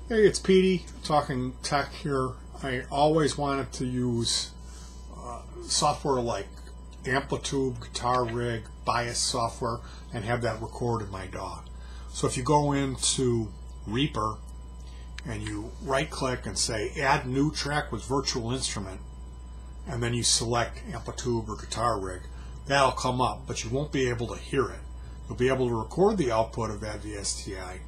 Hey, it's Petey talking tech here. I always wanted to use software like Amplitube, Guitar Rig, Bias software, and have that record in my DAW. So if you go into Reaper and you right click and say add new track with virtual instrument, and then you select Amplitube or Guitar Rig, that'll come up, but you won't be able to hear it. You'll be able to record the output of that VSTI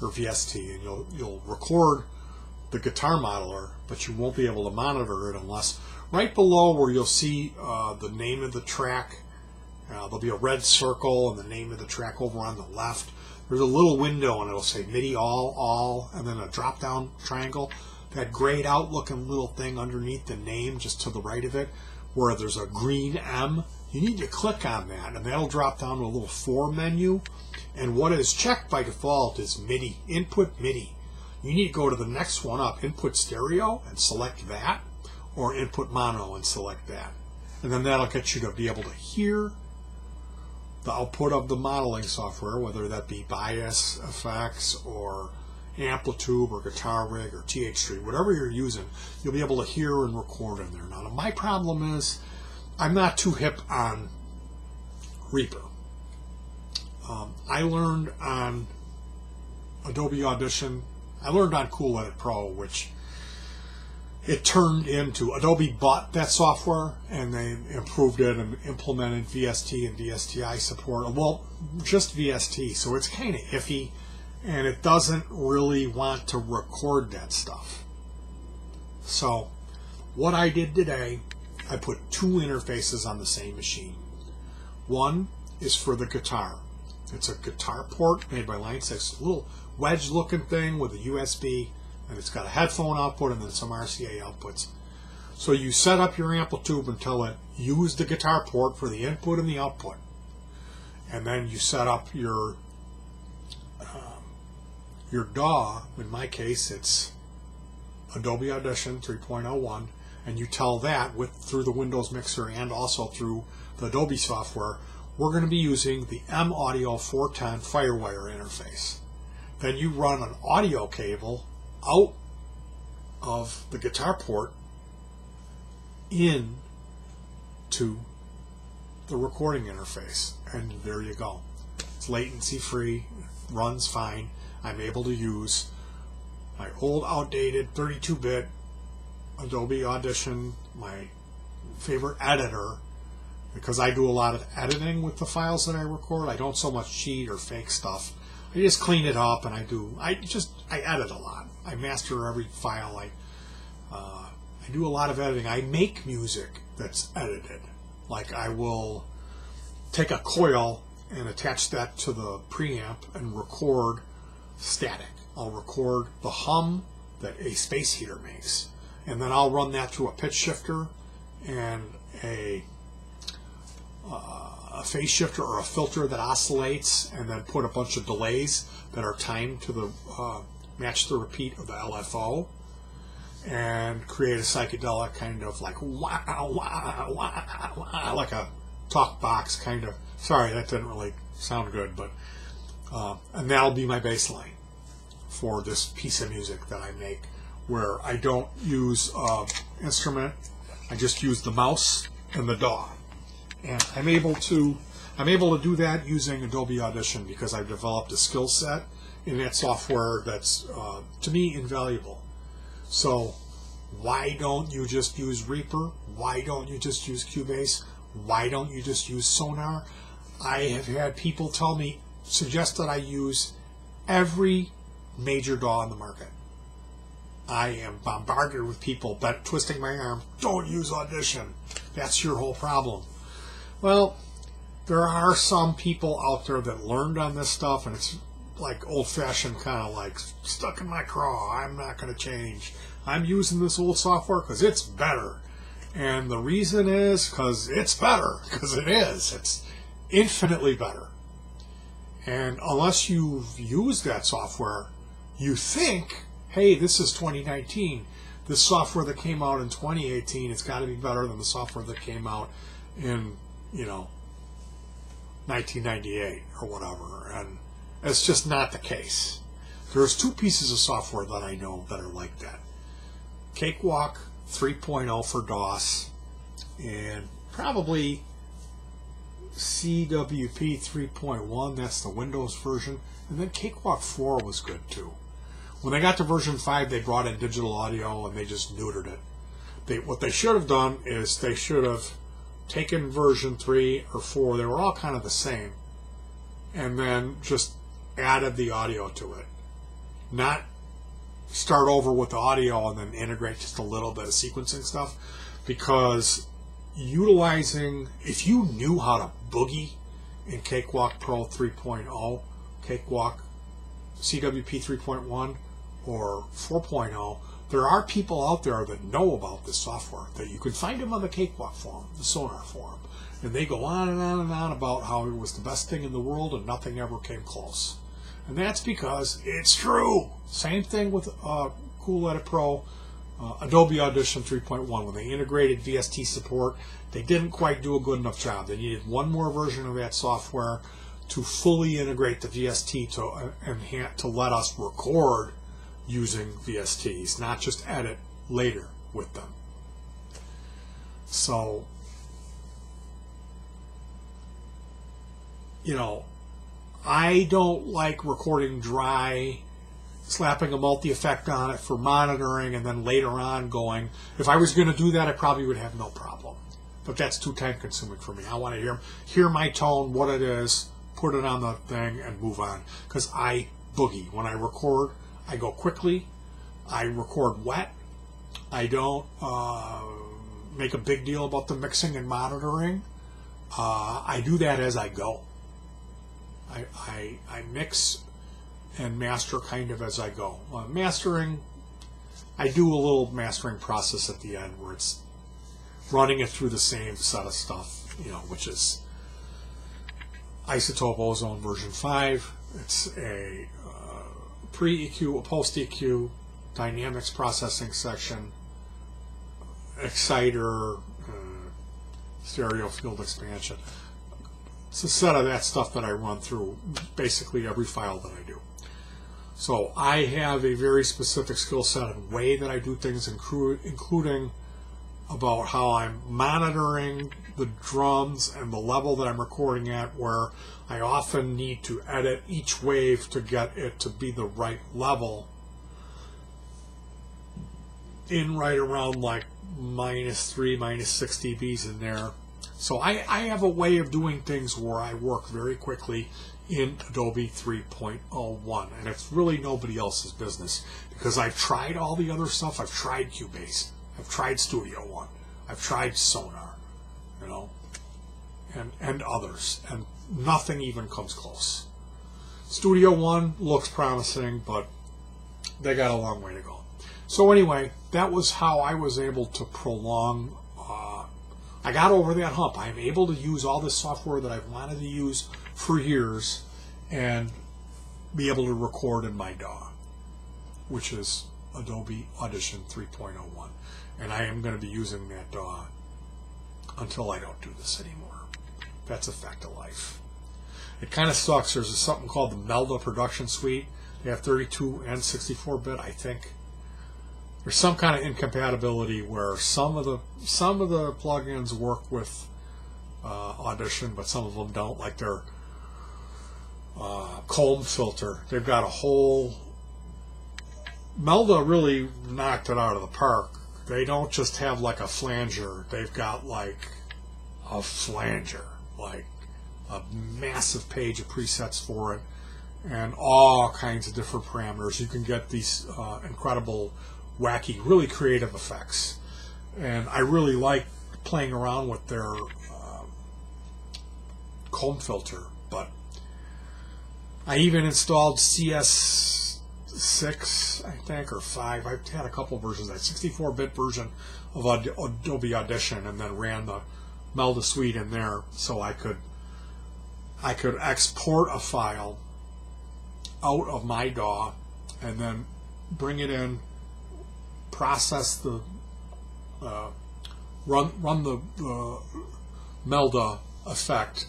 or VST, and you'll record the guitar modeler, but you won't be able to monitor it unless right below where you'll see the name of the track. There'll be a red circle and the name of the track over on the left. There's a little window and it'll say MIDI all, and then a drop down triangle. That grayed out looking little thing underneath the name just to the right of it where there's a green M. You need to click on that and that'll drop down to a little for menu, and what is checked by default is MIDI, input MIDI. You need to go to the next one up, input stereo, and select that, or input mono and select that, and then that'll get you to be able to hear the output of the modeling software, whether that be Bias effects or Amplitube or Guitar Rig or TH3, whatever you're using, you'll be able to hear and record in there. Now my problem is I'm not too hip on Reaper. I learned on Adobe Audition, I learned on Cool Edit Pro, which it turned into, Adobe bought that software and they improved it and implemented VST and VSTI support. Well, just VST, so it's kind of iffy and it doesn't really want to record that stuff. So what I did today, I put two interfaces on the same machine. One is for the guitar. It's a guitar port made by Line 6, a little wedge looking thing with a USB, and it's got a headphone output and then some RCA outputs. So you set up your Amplitube and tell it use the guitar port for the input and the output, and then you set up your DAW. In my case it's Adobe Audition 3.01, and you tell that through the Windows Mixer and also through the Adobe software, we're going to be using the M-Audio 410 Firewire interface. Then you run an audio cable out of the guitar port in to the recording interface, and there you go. It's latency free, runs fine. I'm able to use my old outdated 32-bit Adobe Audition, my favorite editor, because I do a lot of editing with the files that I record. I don't so much cheat or fake stuff. I just clean it up and I edit a lot. I master every file. I do a lot of editing. I make music that's edited. Like I will take a coil and attach that to the preamp and record static. I'll record the hum that a space heater makes, and then I'll run that through a pitch shifter and a phase shifter or a filter that oscillates, and then put a bunch of delays that are timed to the match the repeat of the LFO, and create a psychedelic kind of like wah, wah, wah, wah, like a talk box kind of. Sorry, that didn't really sound good, but and that'll be my bass line for this piece of music that I make, where I don't use instrument, I just use the mouse and the DAW. And I'm able to do that using Adobe Audition because I've developed a skill set in that software that's to me invaluable. So why don't you just use Reaper? Why don't you just use Cubase? Why don't you just use Sonar? I have had people suggest that I use every major DAW on the market. I am bombarded with people twisting my arm. Don't use Audition. That's your whole problem. Well, there are some people out there that learned on this stuff, and it's like old-fashioned, kind of like stuck in my craw. I'm not going to change. I'm using this old software because it's better. And the reason is because it's better, because it is. It's infinitely better. And unless you've used that software, you think, hey, this is 2019. This software that came out in 2018, it's got to be better than the software that came out in 1998 or whatever, and it's just not the case. There's two pieces of software that I know that are like that. Cakewalk 3.0 for DOS, and probably CWP 3.1, that's the Windows version, and then Cakewalk 4 was good too. When they got to version 5, they brought in digital audio and they just neutered it. What they should have done is they should have taken version 3 or 4, they were all kind of the same, and then just added the audio to it. Not start over with the audio and then integrate just a little bit of sequencing stuff, because utilizing, if you knew how to boogie in Cakewalk Pro 3.0, Cakewalk CWP 3.1 or 4.0, there are people out there that know about this software, that you can find them on the Cakewalk forum, the Sonar forum, and they go on and on and on about how it was the best thing in the world and nothing ever came close. And that's because it's true. Same thing with Cool Edit Pro, Adobe Audition 3.1. When they integrated VST support, they didn't quite do a good enough job. They needed one more version of that software to fully integrate the VST to let us record using VSTs, not just edit later with them. So, you know, I don't like recording dry, slapping a multi-effect on it for monitoring, and then later on going, if I was going to do that, I probably would have no problem. But that's too time consuming for me. I want to hear my tone, what it is, put it on the thing, and move on. Because I boogie. When I record, I go quickly. I record wet. I don't make a big deal about the mixing and monitoring. I do that as I go. I mix and master kind of as I go. Mastering, I do a little mastering process at the end where it's running it through the same set of stuff, you know, which is Isotope Ozone version 5. It's a pre-EQ, a post-EQ, dynamics processing section, exciter, stereo field expansion. It's a set of that stuff that I run through basically every file that I do. So I have a very specific skill set and way that I do things, including about how I'm monitoring the drums and the level that I'm recording at, where I often need to edit each wave to get it to be the right level in right around like -3, -6 dBs in there. So I have a way of doing things where I work very quickly in Adobe 3.01, and it's really nobody else's business, because I've tried all the other stuff. I've tried Cubase, I've tried Studio One, I've tried Sonar, you know, and others, and nothing even comes close. Studio One looks promising, but they got a long way to go. So anyway, that was how I was able to prolong. I got over that hump. I'm able to use all this software that I've wanted to use for years and be able to record in my DAW, which is Adobe Audition 3.01. And I am going to be using that DAW until I don't do this anymore. That's a fact of life. It kind of sucks. There's something called the Melda Production Suite. They have 32 and 64-bit, I think. There's some kind of incompatibility where some of the plugins work with Audition, but some of them don't. Like their comb filter, they've got a whole. Melda really knocked it out of the park. They don't just have like a flanger; they've got like a flanger, like a massive page of presets for it, and all kinds of different parameters. You can get these incredible, wacky, really creative effects, and I really like playing around with their comb filter. But I even installed CS6, I think, or 5. I've had a couple versions. That 64-bit version of Adobe Audition, and then ran the Melda Suite in there, so I could export a file out of my DAW and then bring it in, process the run the Melda effect,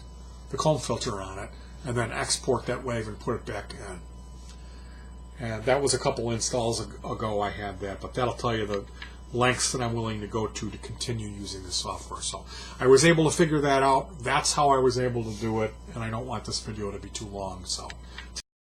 the comb filter on it, and then export that wave and put it back in. And that was a couple installs ago I had that, but that'll tell you the lengths that I'm willing to go to continue using the software. So I was able to figure that out. That's how I was able to do it, and I don't want this video to be too long. So